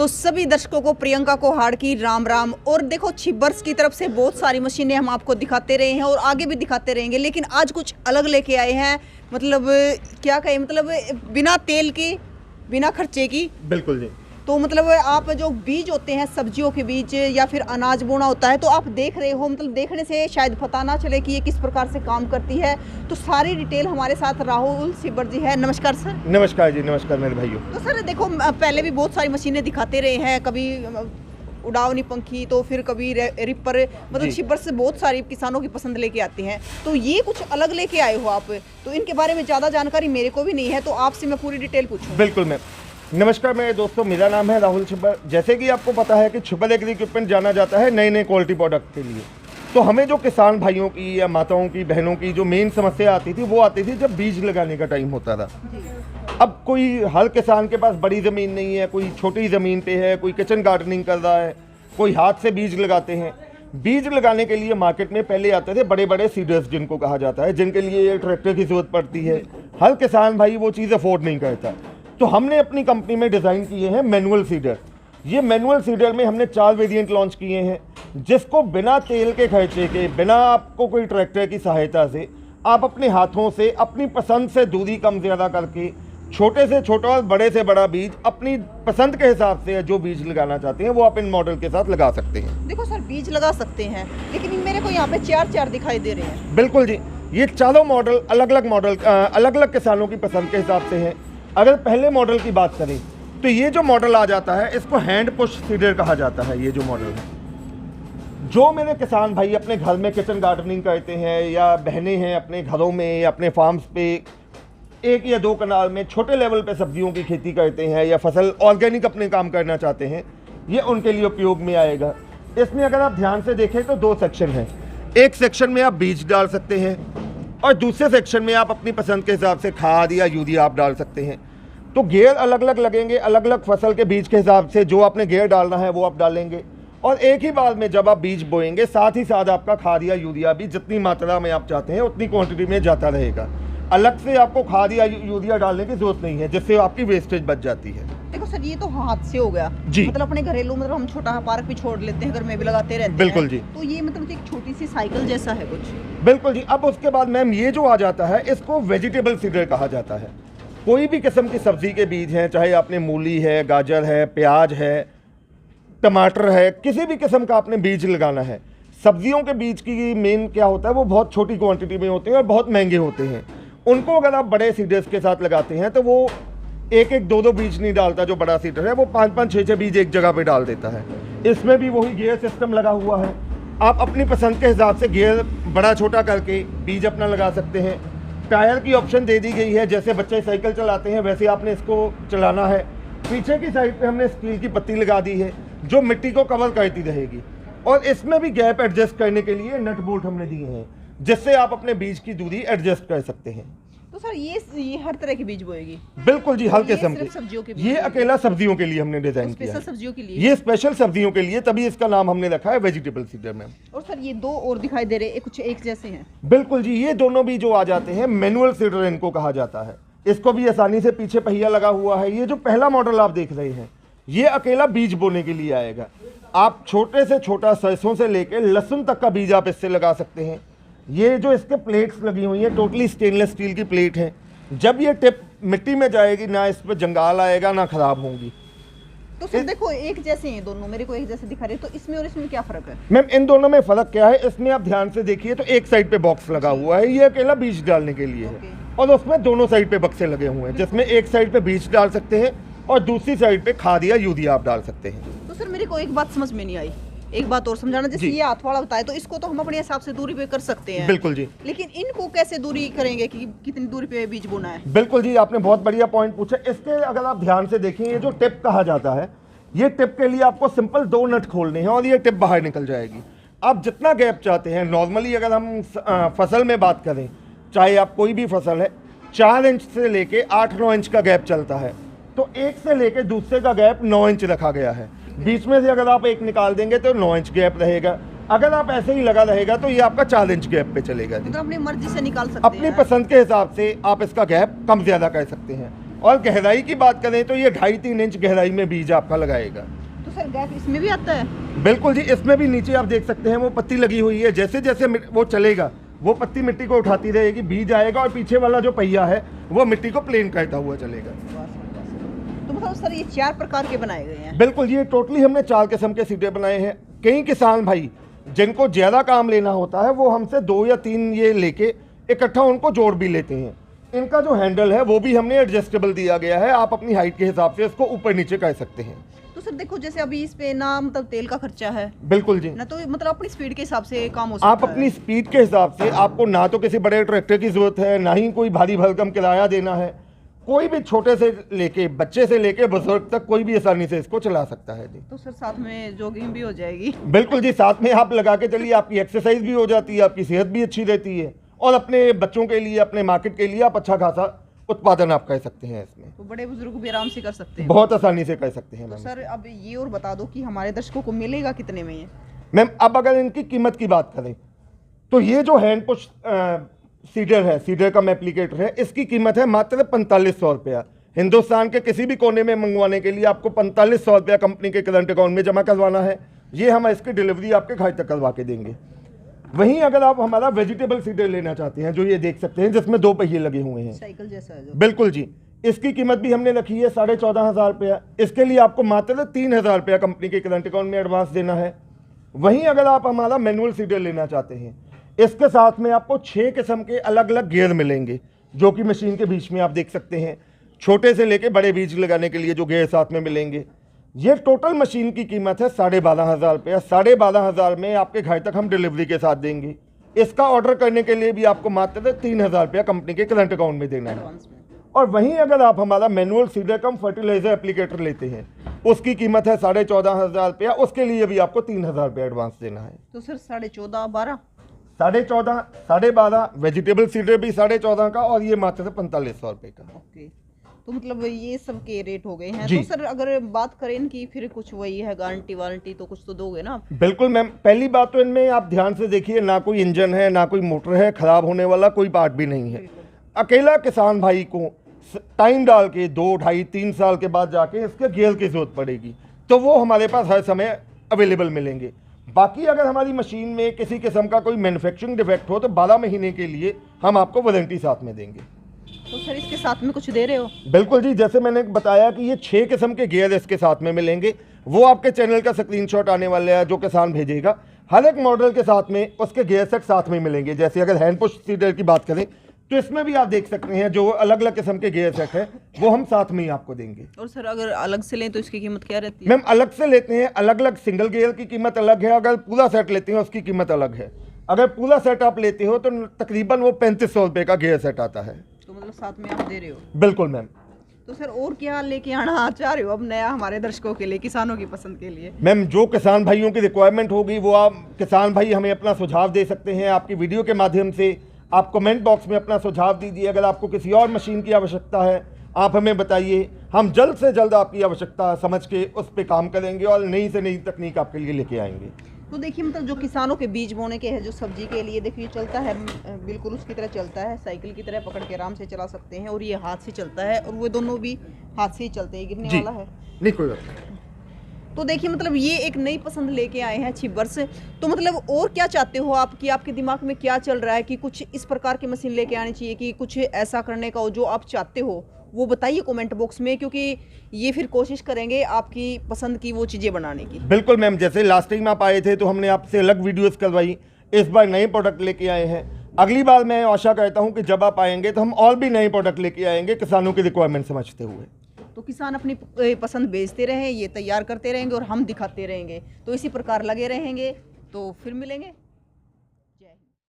तो सभी दर्शकों को प्रियंका कोहाड़ की राम राम। और देखो छिब्बर्स की तरफ से बहुत सारी मशीनें हम आपको दिखाते रहे हैं और आगे भी दिखाते रहेंगे, लेकिन आज कुछ अलग लेके आए हैं। मतलब क्या कहें, मतलब बिना तेल की, बिना खर्चे की। बिल्कुल जी। तो मतलब आप जो बीज होते हैं सब्जियों के बीज या फिर अनाज बोना होता है, तो आप देख रहे हो, मतलब देखने से शायद पता ना चले कि ये किस प्रकार से काम करती है। तो सारी डिटेल हमारे साथ राहुल छिब्बर जी है। नमस्कार सर। नमस्कार जी, नमस्कार मेरे भाइयों। तो सर देखो, पहले भी बहुत सारी मशीनें दिखाते रहे हैं, कभी उड़ावनी पंखी, तो फिर कभी रिपर, मतलब छिब्बर से बहुत सारी किसानों की पसंद लेके आते हैं। तो ये कुछ अलग लेके आए हो आप, तो इनके बारे में ज़्यादा जानकारी मेरे को भी नहीं है, तो आपसे मैं पूरी डिटेल पूछूं। बिल्कुल मैम। नमस्कार मेरे दोस्तों, मेरा नाम है राहुल छिब्बर। जैसे कि आपको पता है कि छिब्बर एग्री इक्विपमेंट जाना जाता है नए नए क्वालिटी प्रोडक्ट के लिए। तो हमें जो किसान भाइयों की या माताओं की, बहनों की जो मेन समस्या आती थी, वो आती थी जब बीज लगाने का टाइम होता था। अब कोई हर किसान के पास बड़ी ज़मीन नहीं है, कोई छोटी ज़मीन पे है, कोई किचन गार्डनिंग कर रहा है, कोई हाथ से बीज लगाते हैं। बीज लगाने के लिए मार्केट में पहले आते थे बड़े बड़े सीडर्स, जिनको कहा जाता है, जिनके लिए ट्रैक्टर की ज़रूरत पड़ती है। हर किसान भाई वो चीज़ अफोर्ड नहीं करता। तो हमने अपनी कंपनी में डिज़ाइन किए हैं मैनुअल सीडर। ये मैनुअल सीडर में हमने 4 वेरिएंट लॉन्च किए हैं, जिसको बिना तेल के खर्चे के, बिना आपको कोई ट्रैक्टर की सहायता से, आप अपने हाथों से अपनी पसंद से दूरी कम ज़्यादा करके, छोटे से छोटा और बड़े से बड़ा बीज अपनी पसंद के हिसाब से जो बीज लगाना चाहते हैं वो आप इन मॉडल के साथ लगा सकते हैं। देखो सर, बीज लगा सकते हैं, लेकिन मेरे को यहाँ पे 4 दिखाई दे रहे हैं। बिल्कुल जी, ये चारों मॉडल अलग अलग किसानों की पसंद के हिसाब से हैं। अगर पहले मॉडल की बात करें तो ये जो मॉडल आ जाता है, इसको हैंड पुश सीडर कहा जाता है। ये जो मॉडल है, जो मेरे किसान भाई अपने घर में किचन गार्डनिंग करते हैं, या बहनें हैं अपने घरों में या अपने फार्म्स पे 1 या 2 कनाल में छोटे लेवल पे सब्जियों की खेती करते हैं, या फसल ऑर्गेनिक अपने काम करना चाहते हैं, ये उनके लिए उपयोग में आएगा। इसमें अगर आप ध्यान से देखें तो 2 सेक्शन हैं। एक सेक्शन में आप बीज डाल सकते हैं और दूसरे सेक्शन में आप अपनी पसंद के हिसाब से खाद या यूरिया आप डाल सकते हैं। तो घेर अलग अलग लगेंगे, अलग अलग फसल के बीज के हिसाब से जो आपने घेर डालना है वो आप डालेंगे। और एक ही बार में जब आप बीज बोएंगे, साथ ही साथ आपका खाद या यूरिया भी जितनी मात्रा में आप चाहते हैं उतनी क्वांटिटी में जाता रहेगा। अलग से आपको खाद या यूरिया डालने की जरूरत नहीं है, जिससे आपकी वेस्टेज बच जाती है। देखो सर, ये तो हाथ से हो गया जी। मतलब अपने घरेलू, मतलब हम छोटा पार्क भी छोड़ लेते हैं, घर में भी लगाते रहते हैं। बिल्कुल जी। तो ये मतलब एक छोटी सी साइकिल जैसा है कुछ। बिल्कुल जी। अब उसके बाद मैम ये जो आ जाता है, इसको वेजिटेबल सीडर कहा जाता है। कोई भी किस्म की सब्जी के बीज हैं, चाहे आपने मूली है, गाजर है, प्याज है, टमाटर है, किसी भी किस्म का आपने बीज लगाना है। सब्जियों के बीज की मेन क्या होता है, वो बहुत छोटी क्वांटिटी में होते हैं और बहुत महंगे होते हैं। उनको अगर आप बड़े सीडर्स के साथ लगाते हैं तो वो 1-1, 2-2 बीज नहीं डालता। जो बड़ा सीडर है वो 5-5, 6-6 बीज एक जगह पे डाल देता है। इसमें भी वही गियर सिस्टम लगा हुआ है। आप अपनी पसंद के हिसाब से गियर बड़ा छोटा करके बीज अपना लगा सकते हैं। टायर की ऑप्शन दे दी गई है, जैसे बच्चे साइकिल चलाते हैं वैसे आपने इसको चलाना है। पीछे की साइड पे हमने स्टील की पत्ती लगा दी है, जो मिट्टी को कवर करती रहेगी। और इसमें भी गैप एडजस्ट करने के लिए नट बोल्ट हमने दिए हैं, जिससे आप अपने बीज की दूरी एडजस्ट कर सकते हैं। तो सर ये हर तरह के बीज बोएगी? बिल्कुल जी, हर किस्म के सब्जियों के बीज? ये अकेला सब्जियों के लिए हमने डिजाइन किया है। सब्जियों के लिए? ये स्पेशल सब्जियों के लिए, तभी इसका नाम हमने रखा है वेजिटेबल सीडर में। और सर ये 2 और दिखाई दे रहे, कुछ एक जैसे हैं? बिल्कुल जी, ये दोनों भी जो आ जाते हैं मैनुअल सीडर इनको कहा जाता है। इसको भी आसानी से पीछे पहिया लगा हुआ है। ये जो पहला मॉडल आप देख रहे हैं, ये अकेला बीज बोने के लिए आएगा। आप छोटे से छोटा सरसों से लेकर लहसुन तक का बीज आप इससे लगा सकते हैं। ये जो इसके प्लेट्स लगी हुई हैं, टोटली स्टेनलेस स्टील की प्लेट है। जब ये टिप मिट्टी में जाएगी, ना इस पर जंगाल आएगा, ना खराब होंगी। तो सर देखो, एक जैसे हैं दोनों, मेरे को एक जैसे दिखा रहे, तो इसमें और इसमें क्या फर्क है? मैम, इन दोनों में फ़र्क क्या है, इसमें आप ध्यान से देखिए तो एक साइड पे बॉक्स लगा हुआ है, ये अकेला बीज डालने के लिए है। और उसमें दोनों साइड पे बक्से लगे हुए हैं, जिसमें एक साइड पे बीज डाल सकते हैं और दूसरी साइड पे खाद या यूरिया आप डाल सकते हैं। तो सर मेरे को एक बात समझ में नहीं आई, एक बात और समझाना। जैसे ये हाथ वाला बताए, तो इसको तो हम अपने हिसाब से दूरी पे कर सकते हैं। बिल्कुल जी। लेकिन इनको कैसे दूरी करेंगे कि कितनी दूरी पे बीज बोना है? बिल्कुल जी, आपने बहुत बढ़िया पॉइंट पूछा। इसके अगर आप ध्यान से देखें, ये जो टिप कहा जाता है, ये टिप के लिए आपको सिंपल 2 नट खोलने हैं और ये टिप बाहर निकल जाएगी। आप जितना गैप चाहते हैं, नॉर्मली अगर हम फसल में बात करें, चाहे आप कोई भी फसल है, 4 इंच से लेके 8-9 इंच का गैप चलता है। तो एक से लेके दूसरे का गैप 9 इंच रखा गया है। बीच में से अगर आप एक निकाल देंगे तो 9 इंच गैप रहेगा। अगर आप ऐसे ही लगा रहेगा तो ये आपका 4 इंच गैप पे चलेगा जी। मतलब अपनी मर्जी से निकाल सकते हैं, अपनी पसंद के हिसाब से आप इसका गैप कम ज्यादा कर सकते हैं। और गहराई की बात करें तो ये 2.5-3 इंच गहराई में बीज आपका लगाएगा। तो सर गैप इसमें भी आता है? बिल्कुल जी, इसमें भी नीचे आप देख सकते हैं वो पत्ती लगी हुई है, जैसे जैसे वो चलेगा वो पत्ती मिट्टी को उठाती रहेगी, बीज आएगा और पीछे वाला जो पहिया है वो मिट्टी को प्लेन करता हुआ चलेगा। तो मतलब सर ये 4 प्रकार के बनाए गए हैं? बिल्कुल, ये टोटली हमने 4 किस्म के सीडर बनाए हैं। कई किसान भाई जिनको ज़्यादा काम लेना होता है वो हमसे 2 या 3 ये लेके इकट्ठा उनको जोड़ भी लेते हैं। इनका जो हैंडल है वो भी हमने एडजस्टेबल दिया गया है, आप अपनी हाइट के हिसाब से इसको ऊपर नीचे कर सकते हैं। तो सर देखो जैसे अभी इस पे ना मतलब तेल का खर्चा है, बिल्कुल जी, ना तो मतलब अपनी स्पीड के हिसाब से काम हो सकता आप अपनी स्पीड के हिसाब से, आपको ना तो किसी बड़े ट्रैक्टर की जरूरत है, ना ही कोई भारी भरकम किराया देना है। कोई भी छोटे से लेके बच्चे से लेके बुजुर्ग तक कोई भी आसानी से इसको चला सकता है जी। तो सर साथ में जॉगिंग भी हो जाएगी? बिल्कुल जी, साथ में आप लगा के चलिए, आपकी एक्सरसाइज भी हो जाती है, आपकी सेहत भी अच्छी रहती है और अपने बच्चों के लिए, अपने मार्केट के लिए आप अच्छा खासा उत्पादन आप कर सकते हैं इसमें। तो बड़े बुजुर्ग भी आराम से कर सकते हैं? बहुत आसानी से कर सकते हैं तो मैम। सर अब ये और बता दो कि हमारे दर्शकों को मिलेगा कितने में ये? मैम अब अगर इनकी कीमत की बात करें तो ये जो हैंड पुश सीडर है, सीडर का एप्लीकेटर है, इसकी कीमत है मात्र 4500 रुपया। हिंदुस्तान के किसी भी कोने में मंगवाने के लिए आपको 4500 रुपया कंपनी के करंट अकाउंट में जमा करवाना है। ये हम इसकी डिलीवरी आपके घर तक करवा के देंगे। वहीं अगर आप हमारा वेजिटेबल सीडर लेना चाहते हैं, जो ये देख सकते हैं जिसमें 2 पहिए लगे हुए हैं, साइकिल जैसा है जो? बिल्कुल जी, इसकी कीमत भी हमने रखी है 14,500 रुपया। इसके लिए आपको मात्र 3,000 रुपया कंपनी के करंट अकाउंट में एडवांस देना है। वहीं अगर आप हमारा मैनुअल सीडर लेना चाहते हैं, इसके साथ में आपको 6 किस्म के अलग अलग गियर मिलेंगे, जो कि मशीन के बीच में आप देख सकते हैं। छोटे से लेके बड़े बीज लगाने के लिए जो गियर साथ में मिलेंगे। ये टोटल मशीन की कीमत है 12,500 रुपया। 12,500 में आपके घर तक हम डिलीवरी के साथ देंगे। इसका ऑर्डर करने के लिए भी आपको मात्र 3,000 रुपया कंपनी के करंट अकाउंट में देना है। एडवांस में? और वहीं अगर आप हमारा मैनुअल सीडर कम फर्टिलाइजर एप्लीकेटर लेते हैं, उसकी कीमत है 14,500 रुपया। उसके लिए भी आपको 3,000 रुपया एडवांस देना है। तो सर 14,500 12? 14,500, 12,500, वेजिटेबल सीडर भी 14,500 का और ये मात्र 4500 रुपये का। ओके, तो मतलब ये सब के रेट हो गए हैं। जी। तो सर अगर बात करें इनकी फिर कुछ वही है गारंटी वारंटी तो कुछ तो दोगे ना आप? बिल्कुल मैम, पहली बात तो इनमें आप ध्यान से देखिए, ना कोई इंजन है, ना कोई मोटर है, खराब होने वाला कोई पार्ट भी नहीं है। अकेला किसान भाई को टाइम डाल के 2, 2.5, 3 साल के बाद जाके इसके गियर की जरूरत पड़ेगी, तो वो हमारे पास हर समय अवेलेबल मिलेंगे। बाकी अगर हमारी मशीन में किसी किस्म का कोई मैन्युफैक्चरिंग डिफेक्ट हो तो 12 महीने के लिए हम आपको वारंटी साथ में देंगे। तो सर इसके साथ में कुछ दे रहे हो? बिल्कुल जी, जैसे मैंने बताया कि ये 6 किस्म के गियर इसके साथ में मिलेंगे। वो आपके चैनल का स्क्रीनशॉट आने वाला है, जो किसान भेजेगा, हर एक मॉडल के साथ में उसके गियर सेट साथ में मिलेंगे। जैसे अगर हैंड पुश सीडर की बात करें तो इसमें भी आप देख सकते हैं जो अलग अलग किस्म के गियर सेट है वो हम साथ में ही आपको देंगे। और सर अगर अलग से लें तो इसकी कीमत क्या रहती है? मैम अलग से लेते हैं, अलग अलग सिंगल गियर की कीमत अलग है, अगर पूरा सेट लेते हैं उसकी कीमत अलग है। अगर पूरा सेट आप लेते हो तो तकरीबन वो 3500 रुपये का गियर सेट आता है। तो मतलब साथ में आप दे रहे हो? बिल्कुल मैम। तो सर और क्या लेके आना चाह रहे हो अब नया हमारे दर्शकों के लिए, किसानों की पसंद के लिए? मैम जो किसान भाइयों की रिक्वायरमेंट होगी वो आप किसान भाई हमें अपना सुझाव दे सकते हैं। आपकी वीडियो के माध्यम से आप कमेंट बॉक्स में अपना सुझाव दीजिए। अगर आपको किसी और मशीन की आवश्यकता है आप हमें बताइए, हम जल्द से जल्द आपकी आवश्यकता समझ के उस पर काम करेंगे और नई से नई तकनीक आपके लिए लेके आएंगे। तो देखिए मतलब जो किसानों के बीज बोने के हैं, जो सब्जी के लिए देखिए चलता है, बिल्कुल उसकी तरह चलता है, साइकिल की तरह पकड़ के आराम से चला सकते हैं। और ये हाथ से चलता है और वो दोनों भी हाथ से ही चलते हैं, गिरने वाला है नहीं कोई बात नहीं। तो देखिए मतलब ये एक नई पसंद लेके आए हैं छिब्बर से। तो मतलब और क्या चाहते हो आप, कि आपके दिमाग में क्या चल रहा है कि कुछ इस प्रकार की मशीन लेके आनी चाहिए, कि कुछ ऐसा करने का हो जो आप चाहते हो, वो बताइए कमेंट बॉक्स में, क्योंकि ये फिर कोशिश करेंगे आपकी पसंद की वो चीज़ें बनाने की। बिल्कुल मैम, जैसे लास्ट टाइम आप आए थे तो हमने आपसे अलग वीडियोस करवाई, इस बार नए प्रोडक्ट लेके आए हैं। अगली बार मैं आशा करता हूं कि जब आप आएंगे तो हम और भी नए प्रोडक्ट लेके आएंगे किसानों की रिक्वायरमेंट समझते हुए। तो किसान अपनी पसंद बेचते रहें, ये तैयार करते रहेंगे और हम दिखाते रहेंगे, तो इसी प्रकार लगे रहेंगे। तो फिर मिलेंगे।